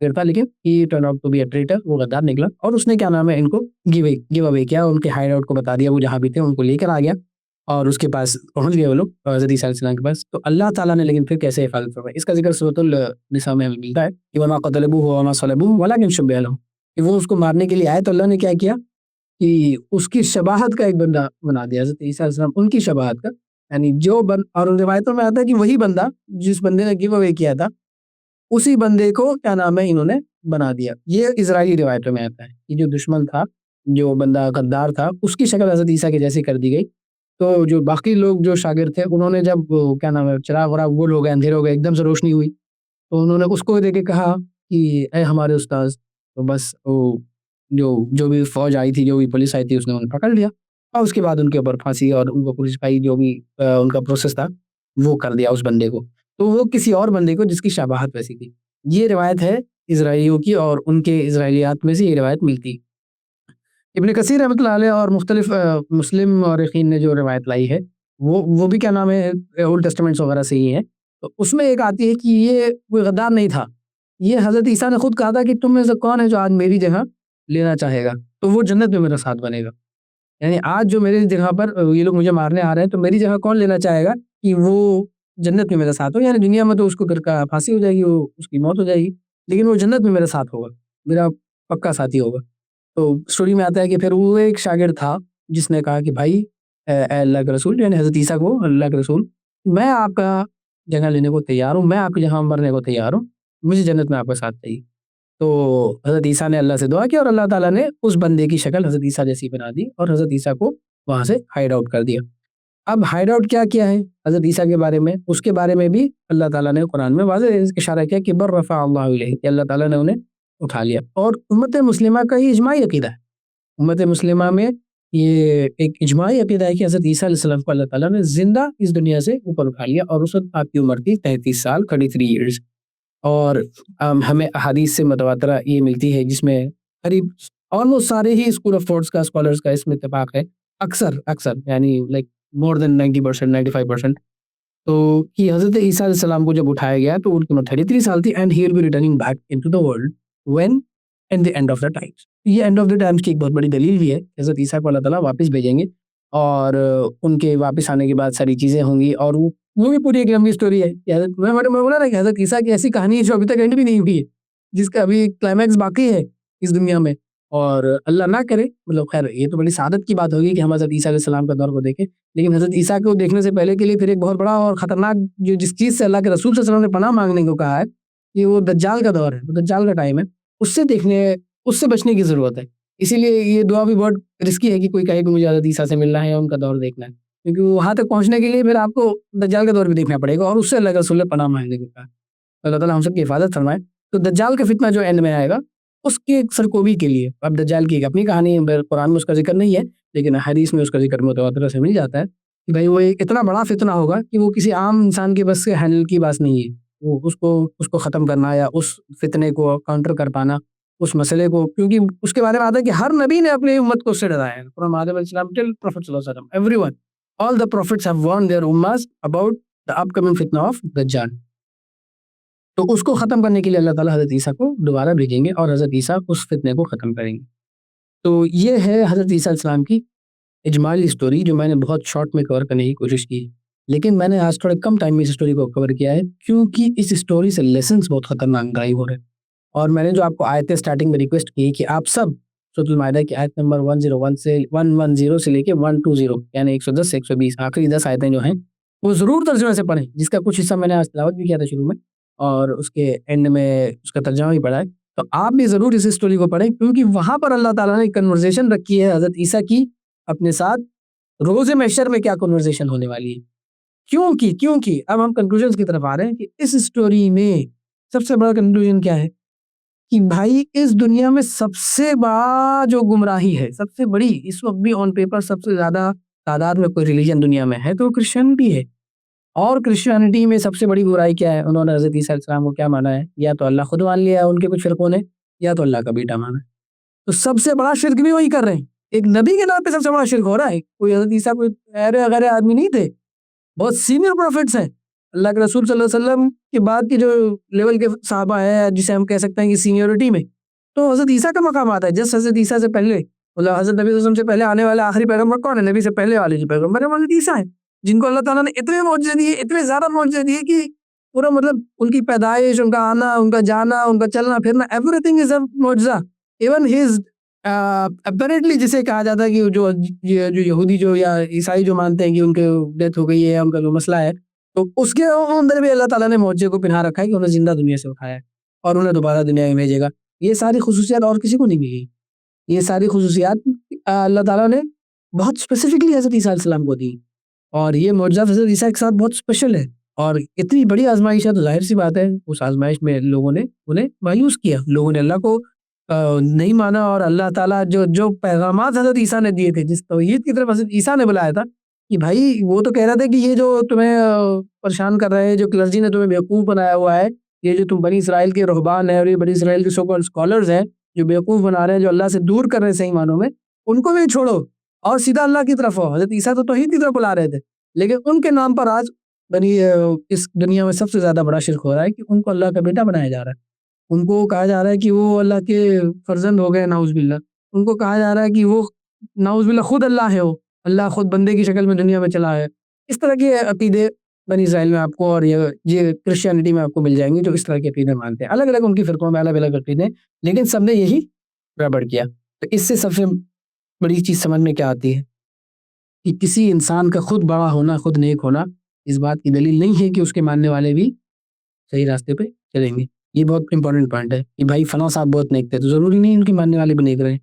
تھا، لیکن he turned out to be a traitor، وہ غدار نکلا، اور اس نے کیا نام ہے ان کو گیو اوے کیا، ان کے ہائیڈ آؤٹ کو بتا دیا، وہ جہاں بھی تھے ان کو لے کر آ گیا اور اس کے پاس پہنچ گئے وہ لوگ حضرت عیسیٰ علیہ السلام کے پاس. تو اللہ تعالیٰ نے لیکن پھر کیسے حفاظت فرمائی، اس کا ذکر سورۃ النساء میں ہمیں ملتا ہے کہ وما قتلوه وما صلبوه ولكن شبه لهم، کہ وہ اس کو مارنے کے لیے آئے تو اللہ نے کیا کیا کہ اس کی شباہت کا ایک بندہ بنا دیا، حضرت عیسیٰ علیہ السلام ان کی شباہت کا، یعنی اور روایتوں میں آتا ہے کہ وہی بندہ جس بندے نے گیو اوے کیا تھا اسی بندے کو کیا نام ہے انہوں نے بنا دیا. یہ اسرائیلی روایتوں میں آتا ہے کہ جو دشمن تھا، جو بندہ غدار تھا، اس کی شکل حضرت عیسیٰ کے جیسی کر دی گئی. تو جو باقی لوگ جو شاگرد تھے انہوں نے جب کیا نام ہے چراغ وراغ گول ہو گئے، اندھیرے ہو گئے، ایک دم سے روشنی ہوئی، تو انہوں نے اس کو دیکھ کے کہا کہ اے ہمارے استاذ. تو بس وہ جو بھی فوج آئی تھی، جو بھی پولیس آئی تھی، اس نے انہیں پکڑ لیا اور اس کے بعد ان کے اوپر پھانسی اور ان کو پولیس پائی، جو بھی ان کا پروسیس تھا وہ کر دیا اس بندے کو. تو وہ کسی اور بندے کو جس کی شباہت ویسی تھی. یہ روایت ہے اسرائیلیوں کی، اور ان کے اسرائیلیات میں سے یہ روایت ملتی. ابن کثیر رحمۃ اللہ علیہ اور مختلف مسلم مورخین نے جو روایت لائی ہے وہ بھی کیا نام ہے اولڈ ٹیسٹمنٹس وغیرہ سے ہی ہے. تو اس میں ایک آتی ہے کہ یہ کوئی غدار نہیں تھا، یہ حضرت عیسیٰ نے خود کہا تھا کہ تم میں سے کون ہے جو آج میری جگہ لینا چاہے گا تو وہ جنت میں میرا ساتھ بنے گا. یعنی آج جو میری جگہ پر یہ لوگ مجھے مارنے آ رہے ہیں تو میری جگہ کون لینا چاہے گا کہ وہ جنت میں میرا ساتھ ہو. یعنی دنیا میں تو اس کو کا پھانسی ہو جائے گی، وہ اس کی موت ہو جائے گی، لیکن وہ جنت میں میرے ساتھ ہوگا، میرا پکا ساتھی ہوگا. تو اسٹوری میں آتا ہے کہ پھر وہ ایک شاگرد تھا جس نے کہا کہ بھائی اے اللہ کے رسول، یعنی حضرت عیسیٰ کو، اللہ کے رسول، میں آپ کا جگہ لینے کو تیار ہوں، میں آپ کی جگہ مرنے کو تیار ہوں، مجھے جنت میں آپ کا ساتھ چاہیے. تو حضرت عیسیٰ نے اللہ سے دعا کی اور اللہ تعالیٰ نے اس بندے کی شکل حضرت عیسیٰ جیسی بنا دی اور حضرت عیسیٰ کو وہاں سے ہائیڈ آؤٹ کر دیا. اب ہائیڈ آؤٹ کیا ہے حضرت عیسیٰ کے بارے میں، اس کے بارے میں بھی اللہ تعالیٰ نے قرآن میں واضح اشارہ کیا کہ بر رفع اللہ علیہ، کہ اللہ تعالیٰ نے انہیں اٹھا لیا. اور امت مسلمہ کا یہ اجماعی عقیدہ ہے، امت مسلمہ میں یہ ایک اجماعی عقیدہ ہے کہ حضرت عیسیٰ علیہ السلام کو اللہ تعالیٰ نے زندہ اس دنیا سے اوپر اٹھا لیا، اور اس وقت آپ کی عمر تھی 33 سال 33 ایئرز. اور ہمیں احادیث سے متواترہ یہ ملتی ہے جس میں قریب آلموسٹ سارے ہی اسکول آف تھاٹس کا، اسکالرس کا اس میں اتفاق ہے، اکثر یعنی لائک مور دین 90%، 95%، تو کہ حضرت عیسیٰ علیہ السلام کو جب اٹھایا گیا تو ان کی عمر 33 سال تھی، and he will be returning back into the world when in the end of the times. یہ اینڈ آف دا ٹائمس کی ایک بہت بڑی دلیل بھی ہے، حضرت عیسیٰ کو اللہ تعالیٰ واپس بھیجیں گے، اور ان کے واپس آنے کے بعد ساری چیزیں ہوں گی، اور وہ بھی پوری ایک لمبی اسٹوری ہے. میں بولا نا کہ حضرت عیسیٰ کی ایسی کہانی ہے جو ابھی تک اینڈ بھی نہیں ہوئی ہے، جس کا ابھی کلائمیکس باقی ہے اس دنیا میں. اور اللہ نہ کرے، مطلب خیر یہ تو بڑی سعادت کی بات ہوگی کہ ہم حضرت عیسیٰ علیہ السلام کا دور کو دیکھیں، لیکن حضرت عیسیٰ کو دیکھنے سے پہلے کے لیے پھر ایک بہت بڑا اور خطرناک جس چیز سے اللہ کے رسول صلی اللہ علیہ وسلم نے پناہ مانگنے کو کہا ہے کہ وہ دجال کا دور ہے، وہ دجال کا ٹائم ہے، اس سے بچنے کی ضرورت ہے. اسی لیے یہ دعا بھی بہت رسکی ہے کہ کوئی کہے کہ مجھے حضرت عیسیٰ سے ملنا ہے، ان کا دور دیکھنا ہے، کیونکہ وہاں تک پہنچنے کے لیے پھر آپ کو دجال کا دور بھی دیکھنا پڑے گا، اور اس سے اللہ کے رسول نے پناہ مانگنے کو کہا. اللہ تعالیٰ ہم سب کی حفاظت فرمائے. تو دجال کا فتنہ جو اینڈ میں آئے گا اس کی سرکوبی کے لیے، اب دجال کی ایک اپنی کہانی ہے، قرآن میں اس کا ذکر نہیں ہے لیکن حدیث میں اس کا ذکر متواتر سے مل جاتا ہے کہ بھائی وہ ایک اتنا بڑا فتنہ ہوگا کہ وہ کسی عام انسان کے بس سے ہینڈل کی بات نہیں ہے، وہ اس کو ختم کرنا یا اس فتنے کو کاؤنٹر کر پانا، اس مسئلے کو، کیونکہ اس کے بارے میں آتا ہے کہ ہر نبی نے اپنی امت کو اس سے ڈرایا ہے، فرام آدم علیہ السلام ٹل پروفیٹ صلی اللہ علیہ وسلم، everyone, all the prophets have warned their ummas about the upcoming fitna of Dajjal. تو اس کو ختم کرنے کے لیے اللہ تعالیٰ حضرت عیسیٰ کو دوبارہ بھیجیں گے اور حضرت عیسیٰ اس فتنے کو ختم کریں گے. تو یہ ہے حضرت عیسیٰ علیہ السلام کی اجمالی اسٹوری جو میں نے بہت شارٹ میں کور کرنے کی کوشش کی. لیکن میں نے آج تھوڑے کم ٹائم میں اس اسٹوری کو کور کیا ہے کیونکہ اس اسٹوری سے لیسنس بہت خطرناک ڈرائیو ہو رہے ہیں. اور میں نے جو آپ کو آیتیں اسٹارٹنگ میں ریکویسٹ کی کہ آپ سب سورۃ المائدہ کی آیت نمبر 101 سے 110 سے لے کے 120 یعنی 110 سے 120 آخری 10 آیتیں جو ہیں وہ ضرور ترجمے سے پڑھیں، جس کا کچھ حصہ میں نے آج تلاوت بھی کیا تھا شروع میں اور اس کے اینڈ میں اس کا ترجمہ بھی پڑھا ہے. تو آپ بھی ضرور اس اسٹوری کو پڑھیں کیونکہ وہاں پر اللہ تعالیٰ نے کنورزیشن رکھی ہے حضرت عیسیٰ کی اپنے ساتھ. روز محشر میں کیا کنورزیشن ہونے والی ہے، کیونکہ اب ہم کنکلوژنس کی طرف آ رہے ہیں کہ اس اسٹوری میں سب سے بڑا کنکلوژن کیا ہے کہ بھائی اس دنیا میں سب سے بڑا جو گمراہی ہے، سب سے بڑی اس وقت بھی آن پیپر سب سے زیادہ تعداد میں کوئی ریلیجن دنیا میں ہے تو کرسچینٹی ہے. اور کرسچینٹی میں سب سے بڑی برائی کیا ہے؟ انہوں نے حضرت عیسیٰ علیہ السلام کو کیا مانا ہے؟ یا تو اللہ خود مان لیا ہے ان کے کچھ فرقوں نے، یا تو اللہ کا بیٹا مانا ہے. تو سب سے بڑا شرک بھی وہی کر رہے ہیں. ایک نبی کے نام پہ سب سے بڑا شرک ہو رہا ہے. کوئی حضرت عیسیٰ کوئی غیر آدمی نہیں تھے، بہت سینئر پروفٹس ہیں. اللہ کے رسول صلی اللہ علیہ وسلم کے بعد کے جو لیول کے صحابہ ہیں جسے ہم کہہ سکتے ہیں کہ سینیورٹی میں، تو حضرت عیسیٰ کا مقام آتا ہے. جس حضرت عیسیٰ سے پہلے حضرت نبی صلی اللہ علیہ وسلم سے پہلے آنے والا آخری پیغمبر کون ہے؟ نبی سے پہلے والے جو پیغمبر ہیں حضرت عیسیٰ ہیں، جن کو اللہ تعالیٰ نے اتنے معجزے دیے، اتنے زیادہ معجزے دیے کہ پورا مطلب ان کی پیدائش، ان کا آنا، ان کا جانا، ان کا چلنا پھرنا، ایوری تھنگ از اے معجزہ. ایون ہز اپیرنٹلی جسے کہا جاتا ہے کہ جو یہودی جو یا عیسائی جو مانتے ہیں کہ ان کے ڈیتھ ہو گئی ہے، ان کا جو مسئلہ ہے، تو اس کے اندر بھی اللہ تعالیٰ نے معجزے کو پنہا رکھا ہے کہ انہیں زندہ دنیا سے اٹھایا ہے اور انہیں دوبارہ دنیا میں بھیجے گا. یہ ساری خصوصیات اور کسی کو نہیں ملی. یہ ساری خصوصیات اللہ تعالیٰ نے بہت اسپیسیفکلی حضرت عیسیٰ علیہ السلام کو دی. اور یہ معجزہ حضرت عیسیٰ کے ساتھ بہت اسپیشل ہے اور اتنی بڑی آزمائش ہے تو ظاہر سی بات ہے اس آزمائش میں لوگوں نے انہیں مایوس کیا، لوگوں نے اللہ کو نہیں مانا. اور اللہ تعالیٰ جو پیغامات حضرت عیسیٰ نے دیے تھے، جس توحید کی طرف حضرت عیسیٰ نے بلایا تھا کہ بھائی وہ تو کہہ رہا تھا کہ یہ جو تمہیں پریشان کر رہے ہیں، جو کلرجی نے تمہیں بیوقوف بنایا ہوا ہے، یہ جو تم بنی اسرائیل کے رہبان ہیں اور یہ بنی اسرائیل کے سو کالڈ اسکالرز ہیں جو بیوقوف بنا رہے ہیں، جو اللہ سے دور کر رہے ہیں صحیح معنوں میں، ان کو بھی چھوڑو اور سیدھا اللہ کی طرف ہو. حضرت عیسیٰ تو توحید کی طرف بلا رہے تھے، لیکن ان کے نام پر آج اس دنیا میں سب سے زیادہ بڑا شرک ہو رہا ہے کہ ان کو اللہ کا بیٹا بنایا جا رہا ہے. ان کو کہا جا رہا ہے کہ وہ اللہ کے فرزند ہو گئے، نعوذ باللہ. ان کو کہا جا رہا ہے کہ وہ نعوذ باللہ خود اللہ ہے، وہ اللہ خود بندے کی شکل میں دنیا میں چلا ہے. اس طرح کے عقیدے بنی اسرائیل میں آپ کو اور یہ کرسچینٹی میں آپ کو مل جائیں گے جو اس طرح کے عقیدے مانتے ہیں. الگ الگ ان کی فرقوں میں الگ الگ عقیدے، لیکن سب نے یہی گڑبڑ کیا. تو اس سے سب سے بڑی چیز سمجھ میں کیا آتی ہے کہ کسی انسان کا خود بڑا ہونا، خود نیک ہونا اس بات کی دلیل نہیں ہے کہ اس کے ماننے والے بھی صحیح راستے پہ چلیں گے. یہ بہت امپورٹنٹ پوائنٹ ہے کہ بھائی فلاں صاحب بہت نیک تھے تو ضروری نہیں ان کے ماننے والے بھی نیک رہے.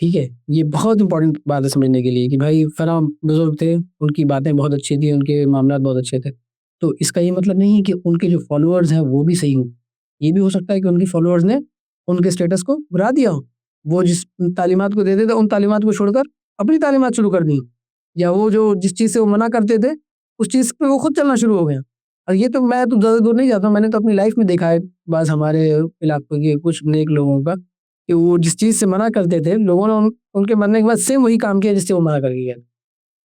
ٹھیک ہے، یہ بہت امپورٹنٹ بات ہے سمجھنے کے لیے کہ بھائی فلاں بزرگ تھے، ان کی باتیں بہت اچھی تھیں، ان کے معاملات بہت اچھے تھے، تو اس کا یہ مطلب نہیں ہے کہ ان کے جو فالوورز ہیں وہ بھی صحیح ہوں. یہ بھی ہو سکتا ہے کہ ان کی فالوورز نے ان کے اسٹیٹس کو گرا دیا ہو، وہ جس تعلیمات کو دیتے تھے ان تعلیمات کو چھوڑ کر اپنی تعلیمات شروع کر دی، یا وہ جو جس چیز سے وہ منع کرتے تھے اس چیز پہ وہ خود چلنا شروع ہو گیا. اور یہ تو میں تو زیادہ دور نہیں جاتا ہوں، میں نے تو اپنی لائف میں دیکھا ہے بعض ہمارے علاقوں کے کچھ نیک لوگوں کا کہ وہ جس چیز سے منع کرتے تھے لوگوں نے ان کے مرنے کے بعد سیم وہی کام کیا جس سے وہ منع کر کے گیا.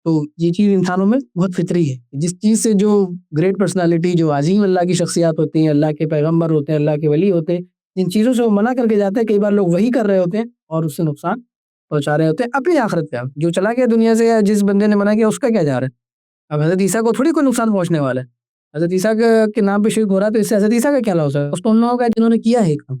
تو یہ چیز انسانوں میں بہت فطری ہے. جس چیز سے جو گریٹ پرسنالٹی، جو عظیم اللہ کی شخصیات ہوتی ہیں، اللہ کے پیغمبر ہوتے ہیں، اللہ کے ولی ہوتے ہیں، جن چیزوں سے وہ منع کر کے جاتے ہیں کئی بار لوگ وہی کر رہے ہوتے ہیں اور اس سے نقصان پہنچا رہے ہوتے ہیں اپنی آخرت کا. جو چلا گیا دنیا سے یا جس بندے نے منع کیا اس کا کیا جا رہا ہے؟ اب حضرت عیسیٰ کو تھوڑی کوئی نقصان پہنچنے والا ہے. حضرت عیسیٰ کے نام پہ شرک ہو رہا ہے تو اس سے حضرت عیسیٰ کا کیا لاس ہے؟ اس کو ان لوگوں کا جنہوں نے کیا ہے کام.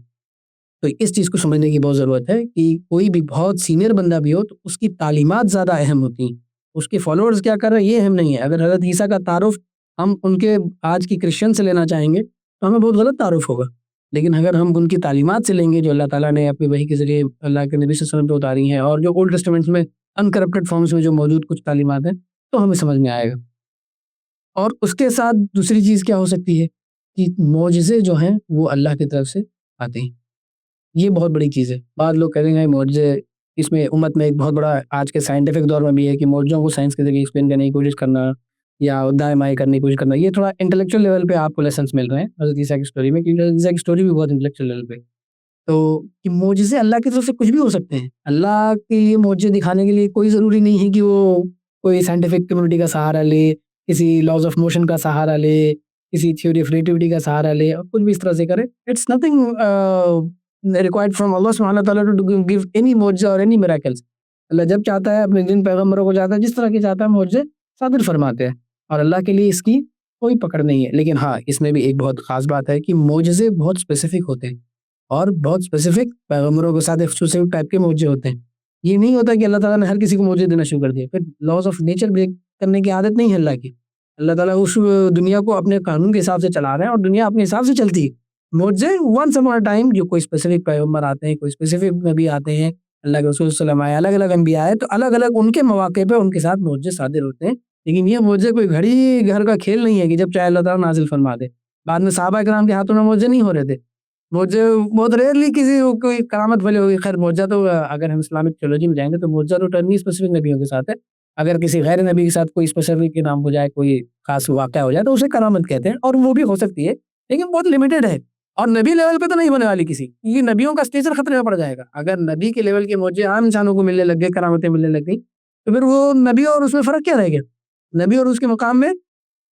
تو اس چیز کو سمجھنے کی بہت ضرورت ہے کہ کوئی بھی بہت سینئر بندہ بھی ہو تو اس کی تعلیمات زیادہ اہم ہوتی ہیں، اس کے فالوورز کیا کر رہے ہیں یہ اہم نہیں ہے. اگر حضرت عیسیٰ کا تعارف ہم ان کے آج کی کرسچن سے لینا چاہیں گے تو ہمیں بہت غلط تعارف ہوگا. لیکن اگر ہم ان کی تعلیمات سے لیں گے جو اللہ تعالیٰ نے اپنی وحی کے ذریعے اللہ کے نبی صلی اللہ علیہ وسلم پہ اتاری ہیں اور جو اولڈ ٹیسٹمنٹس میں انکرپٹڈ فارمز میں جو موجود کچھ تعلیمات ہیں، تو ہمیں سمجھ میں آئے گا. اور اس کے ساتھ دوسری چیز کیا ہو سکتی ہے کہ معجزے جو ہیں وہ اللہ کی طرف سے آتے ہیں. یہ بہت بڑی چیز ہے. بعض لوگ کہیں گے معجزے، اس میں امت میں ایک بہت بڑا آج کے سائنٹیفک دور میں بھی ہے کہ معجزوں کو سائنس کے ذریعے ایکسپلین کرنے کی کوشش کرنا یا دائیں بائیں کرنے کی کوشش کرنا. یہ تھوڑا انٹلیکچوئل لیول پہ آپ کو لیسنس مل رہے ہیں حضرت عیسیٰ کی اسٹوری میں، کیونکہ حضرت عیسیٰ کی اسٹوری بھی بہت انٹلیکچوئل لیول پہ. تو کہ معجزے اللہ کی طرف سے کچھ بھی ہو سکتے ہیں. اللہ کے یہ معجزے دکھانے کے لیے کوئی ضروری نہیں ہے کہ وہ کوئی سائنٹیفک کمیونٹی کا سہارا لے، کسی لاز آف موشن کا سہارا لے، کسی تھیوری آف ریلیٹیوٹی کا سہارا لے اور کچھ بھی اس طرح سے کرے. اٹس نتھنگ ریکوائرڈ فرام اللہ سبحانہ تعالیٰ ٹو گیو اینی معجزہ اور اینی میراکلس. اللہ جب چاہتا ہے اپنے جن پیغمبروں کو چاہتا ہے جس طرح کے چاہتا ہے معجزے صادر فرماتے ہیں, اور اللہ کے لیے اس کی کوئی پکڑ نہیں ہے. لیکن ہاں, اس میں بھی ایک بہت خاص بات ہے کہ معجزے بہت اسپیسیفک ہوتے ہیں اور بہت اسپیسیفک پیغمبروں کے ساتھ ایکسکلوسیو ٹائپ کے معجزے ہوتے ہیں. یہ نہیں ہوتا کہ اللہ تعالیٰ نے ہر کسی کو معجزے دینا شروع کر دیا. پھر لاز آف نیچر بریک کرنے کی عادت نہیں ہے اللہ کی. اللہ تعالیٰ اس دنیا کو اپنے قانون کے حساب سے چلا رہے ہیں اور دنیا اپنے حساب سے چلتی ہے. معجزے ونس اپون اے ٹائم جو کوئی اسپیسیفک پیغمبر آتے ہیں, کوئی اسپیسیفک نبی آتے ہیں, اللہ کے رسول صلی اللہ علیہ وسلم آئے, الگ الگ انبیاء آئے, تو الگ الگ ان کے مواقع پہ ان کے ساتھ معجزے صادر ہوتے ہیں. لیکن یہ معجزے کوئی گھڑی گھر کا کھیل نہیں ہے کہ جب چاہے اللہ تعالیٰ نازل فرما دے. بعد میں صحابہ کرام کے ہاتھوں میں معجزے نہیں ہو رہے تھے. معجزے بہت ریئرلی کسی کوئی کرامت بھلے ہوگی. خیر معجزہ تو اگر ہم اسلامک تھیولوجی میں جائیں گے تو معجزہ تو ٹرم اسپیسیفک نبیوں کے ساتھ ہے. اگر کسی غیر نبی کے ساتھ کوئی اسپیسیفک نام ہو جائے, کوئی خاص واقعہ ہو جائے, تو اسے کرامت کہتے ہیں, اور وہ بھی ہو سکتی ہے لیکن بہت لمیٹڈ ہے, اور نبی لیول پہ تو نہیں ہونے والی کسی, کیونکہ نبیوں کا اسٹیچر خطرے میں پڑ جائے گا. اگر نبی کے لیول کے معجزے عام انسانوں کو ملنے لگ گئے, کرامتیں ملنے لگ گئی, تو پھر وہ نبی اور اس میں فرق کیا رہ گیا؟ نبی اور اس کے مقام میں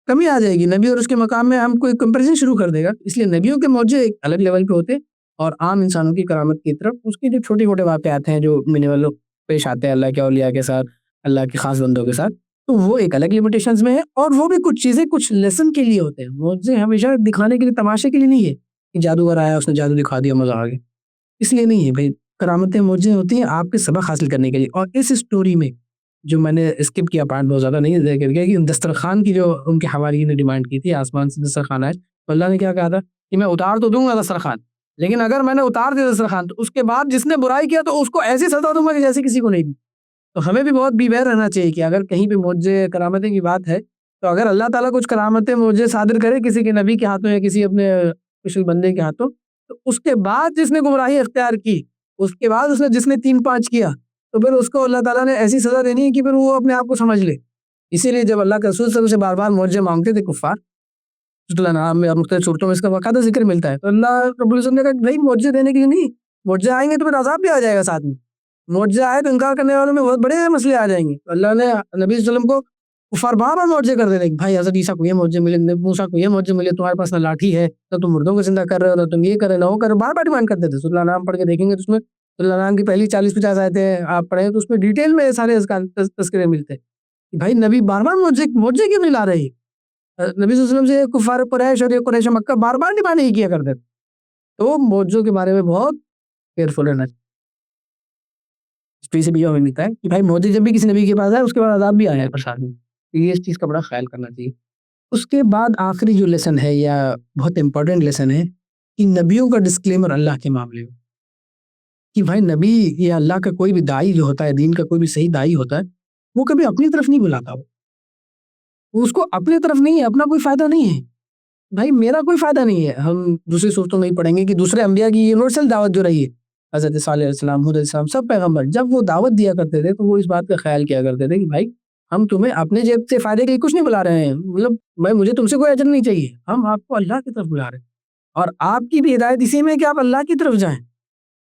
کمی آ جائے گی. نبی اور اس کے مقام میں ہم کوئی کمپیریزن شروع کر دے گا. اس لیے نبیوں کے معجزے ایک الگ لیول پہ ہوتے, اور عام انسانوں کی کرامت کی طرف اس کے جو چھوٹے موٹے واقعات ہیں جو منیمل پیش آتے ہیں اللہ کے اولیاء کے ساتھ, اللہ کے خاص بندوں کے ساتھ, تو وہ ایک الگ لمیٹیشنز میں ہے. اور وہ بھی کچھ چیزیں کچھ لیسن کے لیے ہوتے ہیں. معجزے ہمیشہ دکھانے کے لیے, تماشے کے لیے نہیں ہے کہ جادوگر آیا اس نے جادو دکھا دیا مزہ آ گیا, اس لیے نہیں ہے بھائی. کرامتیں معجزے ہوتی ہیں آپ کے سبق حاصل کرنے کے لیے. اور اس اسٹوری میں جو میں نے اسکپ کیا پارٹ بہت زیادہ نہیں ذکر کیا, کہ دسترخوان کی جو ان کے حواریوں نے ڈیمانڈ کی تھی, آسمان سے دسترخوان آئے, تو اللہ نے کیا کہا تھا کہ میں اتار تو دوں گا دسترخوان, لیکن اگر میں نے اتار دیا دسترخوان تو اس کے بعد جس نے برائی کیا تو اس کو ایسی سزا دوں گا کہ جیسے کسی کو نہیں دی. تو ہمیں بھی بہت بی ویئر رہنا چاہیے کہ اگر کہیں پہ معجزے کرامتیں کی بات ہے, تو اگر اللہ تعالیٰ کچھ کرامتیں معجزے صادر کرے کسی کے نبی کے ہاتھوں یا کسی اپنے اسپیشل بندے کے ہاتھوں, تو اس کے بعد جس نے گمراہی اختیار کی, اس کے بعد جس نے 3-5 کیا, تو پھر اس کو اللہ تعالیٰ نے ایسی سزا دینی ہے کہ پھر وہ اپنے آپ کو سمجھ لے. اسی لیے جب اللہ کے رسول صلی اللہ علیہ وسلم سے بار بار معجزے مانگتے تھے کفار, سورۃ الانعام میں اور مختلف صورتوں میں اس کا باقاعدہ ذکر ملتا ہے, تو اللہ رب العزت نے کہا بھائی معجزے دینے کے لیے نہیں, معجزے آئیں گے تو پھر عذاب بھی آ جائے گا ساتھ میں. معجزے آئے تو انکار کرنے والوں میں بہت بڑے مسئلے آ جائیں گے. تو اللہ نے نبی صلی اللہ علیہ وسلم کو کفار بار بار معجزے کر دیتے, بھائی حضرت عیسیٰ کو یہ معجزے ملے, موسیٰ کو یہ معجزے ملے, تمہارے پاس نہ لاٹھی ہے, نہ تم مردوں کو زندہ کر رہے ہو, نہ تم یہ کر رہے, نہ وہ کر رہے, بار بار ڈیمانڈ کرتے تھے. سورۃ الانعام پڑھ کے دیکھیں گے تو اس میں سورۃ الانعام کی پہلی 40-50 آیتیں آپ پڑھیں تو اس میں ڈیٹیل میں سارے تذکرے ملتے ہیں کہ بھائی نبی بار بار معجزے کیوں نہیں لا رہے. نبی صلی اللہ علیہ وسلم سے کفار قریش اور قریش مکہ بار بار ڈیمانڈ نہیں کیا کرتے. تو معجزوں کے بارے میں بہت کیئرفل رہنا چاہیے. سے بھی یہ ملتا ہے کہ بھائی معجزے جب بھی کسی نبی کے پاس آئے اس کے بعد عذاب بھی آیا ہے پرساد میں, یہ اس چیز کا بڑا خیال کرنا چاہیے. اس کے بعد آخری جو لیسن ہے یا بہت امپورٹنٹ لیسن ہے کہ نبیوں کا ڈسکلیمر اللہ کے معاملے میں, کہ بھائی نبی یا اللہ کا کوئی بھی داعی جو ہوتا ہے, دین کا کوئی بھی صحیح داعی ہوتا ہے, وہ کبھی اپنی طرف نہیں بلاتا. وہ اس کو اپنی طرف نہیں ہے, اپنا کوئی فائدہ نہیں ہے. بھائی میرا کوئی فائدہ نہیں ہے. ہم دوسری صورتوں میں ہی پڑھیں گے کہ دوسرے انبیاء کی یونیورسل دعوت جو رہی ہے, حضرت صالح علیہ السلام, حود علیہ السلام, سب پیغمبر جب وہ دعوت دیا کرتے تھے تو وہ اس بات کا خیال کیا کرتے تھے کہ بھائی ہم تمہیں اپنے جیب سے فائدے کے لیے کچھ نہیں بلا رہے ہیں, مطلب مجھے تم سے کوئی اجر نہیں چاہیے, ہم آپ کو اللہ کی طرف بلا رہے ہیں, اور آپ کی بھی ہدایت اسی میں کہ آپ اللہ کی طرف جائیں.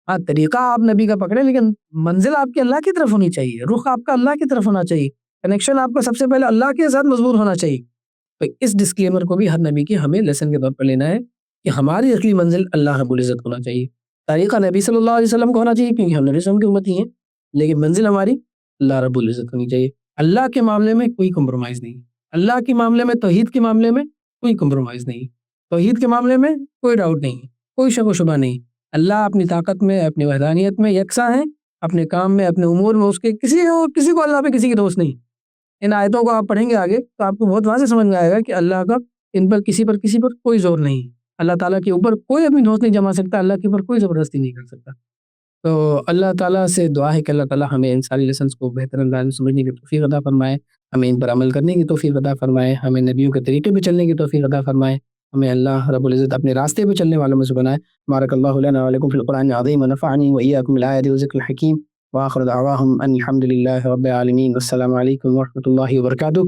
ہاں طریقہ آپ نبی کا پکڑیں, لیکن منزل آپ کی اللہ کی طرف ہونی چاہیے, رخ آپ کا اللہ کی طرف ہونا چاہیے, کنیکشن آپ کا سب سے پہلے اللہ کے ساتھ مضبوط ہونا چاہیے. تو اس ڈسکلیمر کو بھی ہر نبی کی ہمیں لیسن کے طور پر لینا ہے کہ ہماری اصلی منزل اللہ رب العزت ہونا چاہیے. طریقہ نبی صلی اللہ علیہ وسلم کو ہونا چاہیے کیونکہ ہم نبی صلی اللہ علیہ وسلم کی امتی ہیں, لیکن منزل ہماری اللہ رب العزت ہونی چاہیے. اللہ کے معاملے میں کوئی کمپرومائز نہیں, اللہ کے معاملے میں, توحید کے معاملے میں کوئی کمپرومائز نہیں, توحید کے معاملے میں کوئی ڈاؤٹ نہیں, کوئی شک و شبہ نہیں. اللہ اپنی طاقت میں, اپنی وحدانیت میں یکساں ہے, اپنے کام میں, اپنے امور میں اس کے کسی کو اللہ پہ کسی کی دوست نہیں. ان آیتوں کو آپ پڑھیں گے آگے تو آپ کو بہت واضح سمجھ میں آئے گا کہ اللہ کا ان پر کسی پر کوئی زور نہیں. اللہ تعالیٰ کے اوپر کوئی اپنی دوست نہیں جما سکتا, اللہ کے اوپر کوئی زبردستی نہیں کر سکتا. تو اللہ تعالیٰ سے دعا ہے کہ اللہ تعالیٰ ہمیں ان ساری لیسنس کو بہتر انداز میں سمجھنے کی توفیق عطا فرمائے, ہمیں ان پر عمل کرنے کی توفیق عطا فرمائے, ہمیں نبیوں کے طریقے پہ چلنے کی توفیق عطا فرمائے, ہمیں اللہ رب العزت اپنے راستے پہ چلنے والوں میں سے بنائے. بارک اللہ لنا ولکم فی القرآن العظیم ونفعنی وإیاکم بالآیات والذکر الحکیم, وآخر دعواہم ان الحمد للہ رب العالمین. السلام علیکم ورحمۃ اللہ وبرکاتہ.